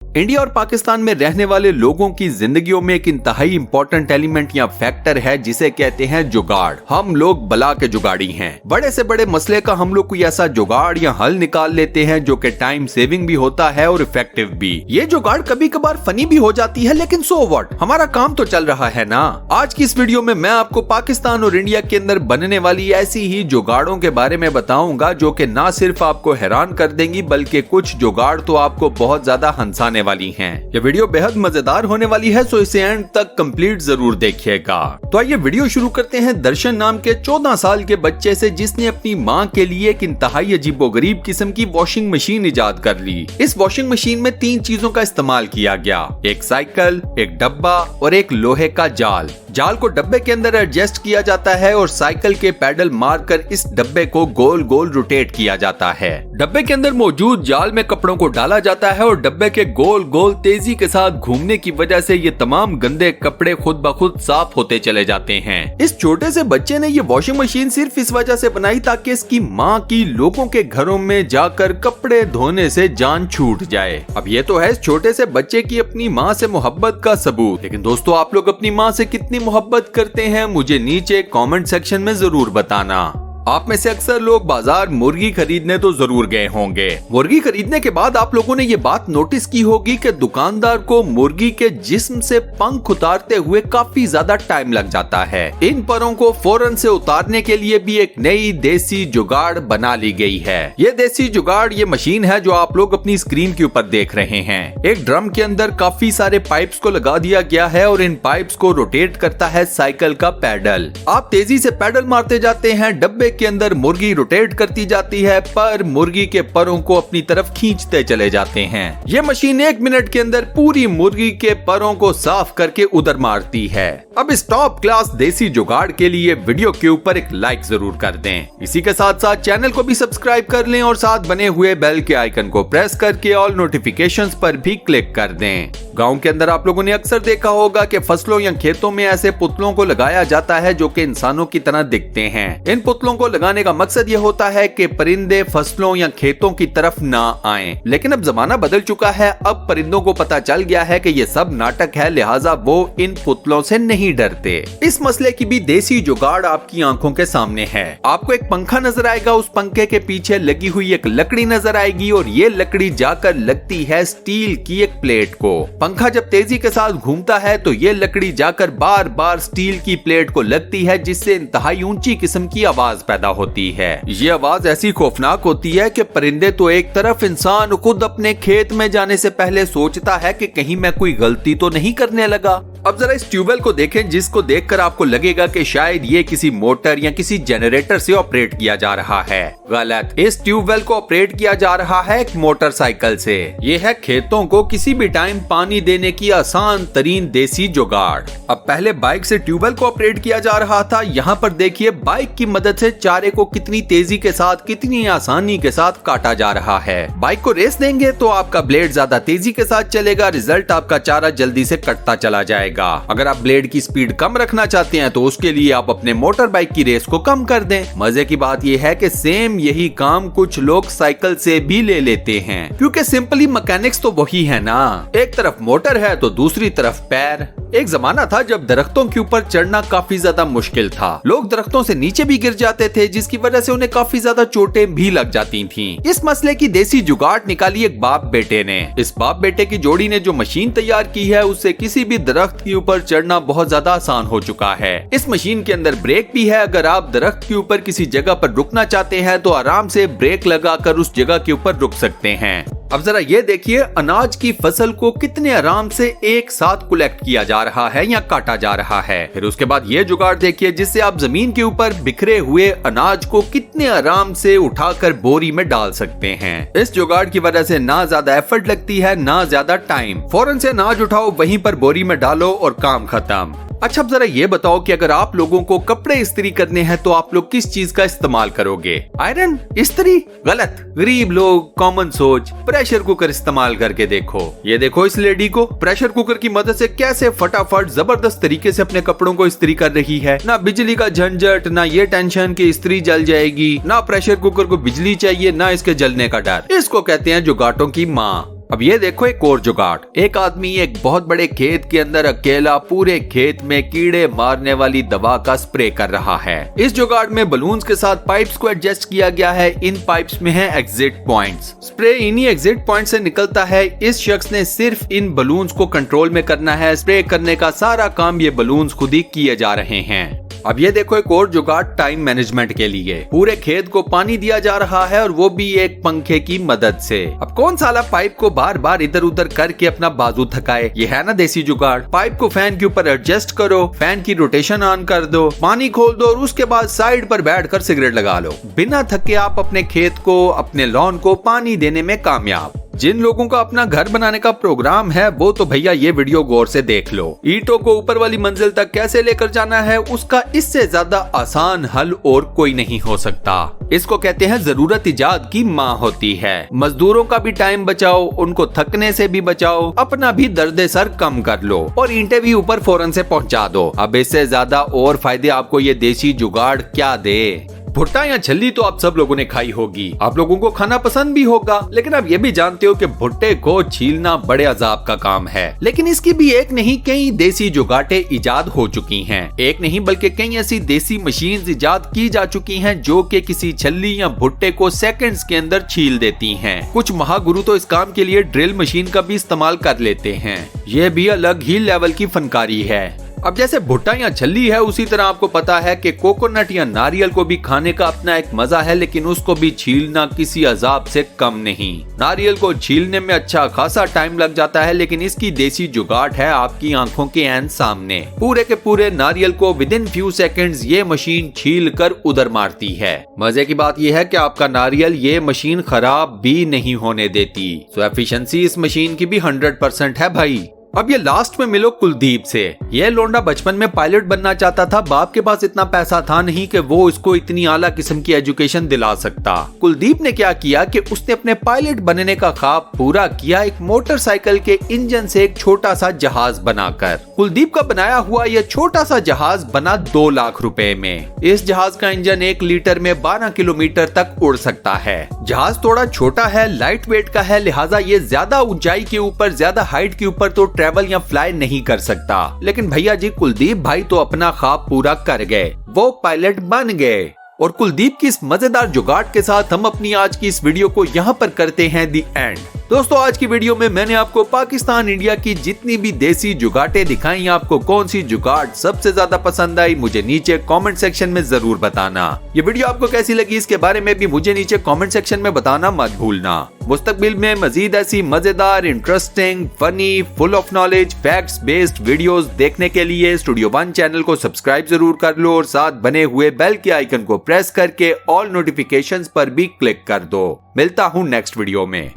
India और पाकिस्तान में रहने वाले लोगों की जिंदगियों में एक इंतहाई इंपॉर्टेंट एलिमेंट या फैक्टर है जिसे कहते हैं जुगाड़। हम लोग बला के जुगाड़ी हैं। बड़े से बड़े मसले का हम लोग कोई ऐसा जुगाड़ या हल निकाल लेते हैं जो कि टाइम सेविंग भी होता है और इफेक्टिव भी। ये जुगाड़ कभी कभार फनी भी हो जाती है, लेकिन सो व्हाट, हमारा काम तो चल रहा है ना। आज की इस वीडियो में मैं आपको पाकिस्तान और इंडिया के अंदर बनने वाली ऐसी ही जुगाड़ों के बारे में बताऊंगा जो कि ना सिर्फ आपको हैरान कर देंगी बल्कि कुछ जुगाड़ तो आपको बहुत ज्यादा हंसाने वाली हैं। ये वीडियो बेहद मजेदार होने वाली है, सो इसे एंड तक कंप्लीट जरूर देखिएगा। तो आइए वीडियो शुरू करते हैं दर्शन नाम के 14 साल के बच्चे से, जिसने अपनी माँ के लिए एक इंतहाई अजीबोगरीब किस्म की वॉशिंग मशीन इजाद कर ली। इस वॉशिंग मशीन में 3 चीजों का इस्तेमाल किया गया, एक साइकिल, एक डब्बा और एक लोहे का जाल। जाल को डब्बे के अंदर एडजस्ट किया जाता है और साइकिल के पैडल मारकर इस डब्बे को गोल गोल रोटेट किया जाता है। डब्बे के अंदर मौजूद जाल में कपड़ों को डाला जाता है और डब्बे के गोल गोल तेजी के साथ घूमने की वजह से ये तमाम गंदे कपड़े खुद ब खुद साफ होते चले जाते हैं। इस छोटे से बच्चे ने ये वॉशिंग मशीन सिर्फ इस वजह से बनाई ताकि इसकी माँ की लोगों के घरों में जाकर कपड़े धोने से जान छूट जाए। अब ये तो है इस छोटे से बच्चे की अपनी माँ से मोहब्बत का सबूत, लेकिन दोस्तों आप लोग अपनी माँ से कितनी मोहब्बत करते हैं मुझे नीचे कमेंट सेक्शन में जरूर बताना। आप में से अक्सर लोग बाजार मुर्गी खरीदने तो जरूर गए होंगे। मुर्गी खरीदने के बाद आप लोगों ने ये बात नोटिस की होगी कि दुकानदार को मुर्गी के जिस्म से पंख उतारते हुए काफी ज्यादा टाइम लग जाता है। इन परों को फौरन से उतारने के लिए भी एक नई देसी जुगाड़ बना ली गई है। ये देसी जुगाड़ ये मशीन है जो आप लोग अपनी स्क्रीन के ऊपर देख रहे हैं। एक ड्रम के अंदर काफी सारे पाइप्स को लगा दिया गया है और इन पाइप्स को रोटेट करता है साइकिल का पैडल। आप तेजी से पैडल मारते जाते हैं, डब्बे के अंदर मुर्गी रोटेट करती जाती है, पर मुर्गी के परों को अपनी तरफ खींचते चले जाते हैं। ये मशीन 1 मिनट के अंदर पूरी मुर्गी के परों को साफ करके उधर मारती है। अब इस टॉप क्लास देसी जुगाड़ के लिए वीडियो के ऊपर एक लाइक जरूर कर दें। इसी के साथ साथ चैनल को भी सब्सक्राइब कर लें और साथ बने हुए बेल के आइकन को प्रेस करके ऑल नोटिफिकेशंस पर भी क्लिक कर दें। गांव के अंदर आप लोगों ने अक्सर देखा होगा कि फसलों या खेतों में ऐसे पुतलों को लगाया जाता है जो कि इंसानों की तरह दिखते हैं। इन पुतलों को लगाने का मकसद ये होता है कि परिंदे फसलों या खेतों की तरफ ना आएं। लेकिन अब जमाना बदल चुका है, अब परिंदों को पता चल गया है कि ये सब नाटक है, लिहाजा वो इन पुतलों से नहीं डरते। इस मसले की भी देसी जुगाड़ आपकी आंखों के सामने है। आपको एक पंखा नजर आएगा, उस पंखे के पीछे लगी हुई एक लकड़ी नजर आएगी और ये लकड़ी जाकर लगती है स्टील की एक प्लेट को। पंखा जब तेजी के साथ घूमता है तो ये लकड़ी जाकर बार बार स्टील की प्लेट को लगती है, जिससे इंतहाई ऊंची किस्म की आवाज पैदा होती है। ये आवाज ऐसी खौफनाक होती है कि परिंदे तो एक तरफ, इंसान खुद अपने खेत में जाने से पहले सोचता है कि कहीं मैं कोई गलती तो नहीं करने लगा। अब जरा इस ट्यूबवेल को देखें, जिसको देखकर आपको लगेगा कि शायद ये किसी मोटर या किसी जनरेटर से ऑपरेट किया जा रहा है। गलत, इस ट्यूबवेल को ऑपरेट किया जा रहा है एक मोटरसाइकिल से। ये है खेतों को किसी भी टाइम पानी देने की आसान तरीन देसी जुगाड़। अब पहले बाइक से ट्यूबवेल को ऑपरेट किया जा रहा था, यहाँ पर देखिए बाइक की मदद से चारे को कितनी तेजी के साथ, कितनी आसानी के साथ काटा जा रहा है। बाइक को रेस देंगे तो आपका ब्लेड ज्यादा तेजी के साथ चलेगा, रिजल्ट आपका चारा जल्दी से कटता चला जाएगा। अगर आप ब्लेड की स्पीड कम रखना चाहते हैं तो उसके लिए आप अपने मोटर बाइक की रेस को कम कर दें। मजे की बात यह है कि सेम यही काम कुछ लोग साइकिल से भी ले लेते हैं, क्योंकि सिंपली मैकेनिक्स तो वही है ना। एक तरफ मोटर है तो दूसरी तरफ पैर। एक जमाना था जब दरख्तों के ऊपर चढ़ना काफी ज्यादा मुश्किल था। लोग दरख्तों से नीचे भी गिर जाते थे, जिसकी वजह से उन्हें काफी ज्यादा चोटें भी लग जाती थीं। इस मसले की देसी जुगाड़ निकाली एक बाप बेटे ने। इस बाप बेटे की जोड़ी ने जो मशीन तैयार की है उससे किसी भी दरख्त के ऊपर चढ़ना बहुत ज्यादा आसान हो चुका है। इस मशीन के अंदर ब्रेक भी है। अगर आप दरख्त के ऊपर किसी जगह पर रुकना चाहते हैं तो आराम से ब्रेक लगाकर उस जगह के ऊपर रुक सकते हैं। अब जरा ये देखिए, अनाज की फसल को कितने आराम से एक साथ कलेक्ट किया जा रहा है या काटा जा रहा है। फिर उसके बाद ये जुगाड़ देखिए, जिससे आप जमीन के ऊपर बिखरे हुए अनाज को कितने आराम से उठाकर बोरी में डाल सकते हैं। इस जुगाड़ की वजह से ना ज्यादा एफर्ट लगती है, ना ज्यादा टाइम। फौरन से अनाज उठाओ, वहीं पर बोरी में डालो और काम खत्म। अच्छा, अब जरा ये बताओ कि अगर आप लोगों को कपड़े इस्त्री करने हैं तो आप लोग किस चीज का इस्तेमाल करोगे? आयरन, इस्त्री? गलत। गरीब लोग, कॉमन सोच, प्रेशर कुकर इस्तेमाल करके देखो। ये देखो इस लेडी को प्रेशर कुकर की मदद से कैसे फटाफट जबरदस्त तरीके से अपने कपड़ों को इस्त्री कर रही है। ना बिजली का झंझट, ना ये टेंशन कि इस्त्री जल जाएगी, ना प्रेशर कुकर को बिजली चाहिए, ना इसके जलने का डर। इसको कहते हैं जुगाड़ों की माँ। अब ये देखो एक और जुगाड़। एक आदमी एक बहुत बड़े खेत के अंदर अकेला पूरे खेत में कीड़े मारने वाली दवा का स्प्रे कर रहा है। इस जुगाड़ में बलून्स के साथ पाइप्स को एडजस्ट किया गया है। इन पाइप्स में है एग्जिट पॉइंट्स। स्प्रे इन्हीं एग्जिट पॉइंट से निकलता है। इस शख्स ने सिर्फ इन बलून्स को कंट्रोल में करना है। स्प्रे करने का सारा काम ये बलून्स खुद ही किए जा रहे हैं। अब ये देखो एक और जुगाड़ टाइम मैनेजमेंट के लिए। पूरे खेत को पानी दिया जा रहा है और वो भी एक पंखे की मदद से। अब कौन साला पाइप को बार बार इधर उधर करके अपना बाजू थकाए। ये है ना देसी जुगाड़। पाइप को फैन के ऊपर एडजस्ट करो, फैन की रोटेशन ऑन कर दो, पानी खोल दो और उसके बाद साइड पर बैठकर सिगरेट लगा लो। बिना थके आप अपने खेत को, अपने लॉन को पानी देने में कामयाब। जिन लोगों का अपना घर बनाने का प्रोग्राम है वो तो भैया ये वीडियो गौर से देख लो। ईंटों को ऊपर वाली मंजिल तक कैसे लेकर जाना है उसका इससे ज्यादा आसान हल और कोई नहीं हो सकता। इसको कहते हैं जरूरत इजाद की माँ होती है। मजदूरों का भी टाइम बचाओ, उनको थकने से भी बचाओ, अपना भी दर्द सर कम कर लो और ईंटें भी ऊपर फौरन से पहुँचा दो। अब इससे ज्यादा और फायदे आपको ये देसी जुगाड़ क्या दे। भुट्टा या छल्ली तो आप सब लोगों ने खाई होगी, आप लोगों को खाना पसंद भी होगा, लेकिन आप ये भी जानते हो कि भुट्टे को छीलना बड़े अजाब का काम है। लेकिन इसकी भी एक नहीं कई देसी जुगाड़ें इजाद हो चुकी हैं। एक नहीं बल्कि कई ऐसी देसी मशीन्स इजाद की जा चुकी हैं जो कि किसी छल्ली या भुट्टे को सेकंड्स के अंदर छील देती हैं। कुछ महागुरु तो इस काम के लिए ड्रिल मशीन का भी इस्तेमाल कर लेते हैं। ये भी अलग ही लेवल की फनकारी है। अब जैसे भुट्टा या छल्ली है उसी तरह आपको पता है कि कोकोनट या नारियल को भी खाने का अपना एक मजा है, लेकिन उसको भी छीलना किसी अजाब से कम नहीं। नारियल को छीलने में अच्छा खासा टाइम लग जाता है, लेकिन इसकी देसी जुगाड़ है आपकी आंखों के ऐन सामने। पूरे के पूरे नारियल को विद इन फ्यू सेकेंड्स ये मशीन छील कर उधर मारती है। मजे की बात यह है कि आपका नारियल ये मशीन खराब भी नहीं होने देती। सो एफिशिएंसी इस मशीन की भी 100% है भाई। अब ये लास्ट में मिलो कुलदीप से। ये लोंडा बचपन में पायलट बनना चाहता था। बाप के पास इतना पैसा था नहीं कि वो इसको इतनी आला किस्म की एजुकेशन दिला सकता। कुलदीप ने क्या किया कि उसने अपने पायलट बनने का ख्वाब पूरा किया एक मोटरसाइकिल के इंजन से एक छोटा सा जहाज बनाकर। कुलदीप का बनाया हुआ यह छोटा सा जहाज बना 2 लाख रुपए में। इस जहाज का इंजन 1 लीटर में 12 किलोमीटर तक उड़ सकता है। जहाज थोड़ा छोटा है, लाइट वेट का है, लिहाजा ये ज्यादा ऊंचाई के ऊपर, ज्यादा हाइट के ऊपर तो ट्रेवल या फ्लाई नहीं कर सकता। लेकिन भैया जी कुलदीप भाई तो अपना ख्वाब पूरा कर गए, वो पायलट बन गए। और कुलदीप की इस मजेदार जुगाड़ के साथ हम अपनी आज की इस वीडियो को यहाँ पर करते हैं दी एंड। दोस्तों आज की वीडियो में मैंने आपको पाकिस्तान इंडिया की जितनी भी देसी जुगाड़ें दिखाई, आपको कौन सी जुगाड़ सबसे ज्यादा पसंद आई मुझे नीचे कमेंट सेक्शन में जरूर बताना। ये वीडियो आपको कैसी लगी इसके बारे में भी मुझे नीचे कमेंट सेक्शन में बताना मत भूलना। मुस्तकबिल में मजीद ऐसी मजेदार, interesting, funny, full of knowledge, facts based videos देखने के लिए स्टूडियो 1 चैनल को सब्सक्राइब जरूर कर लो और साथ बने हुए बेल के आइकन को प्रेस करके ऑल नोटिफिकेशंस पर भी क्लिक कर दो। मिलता हूँ नेक्स्ट वीडियो में।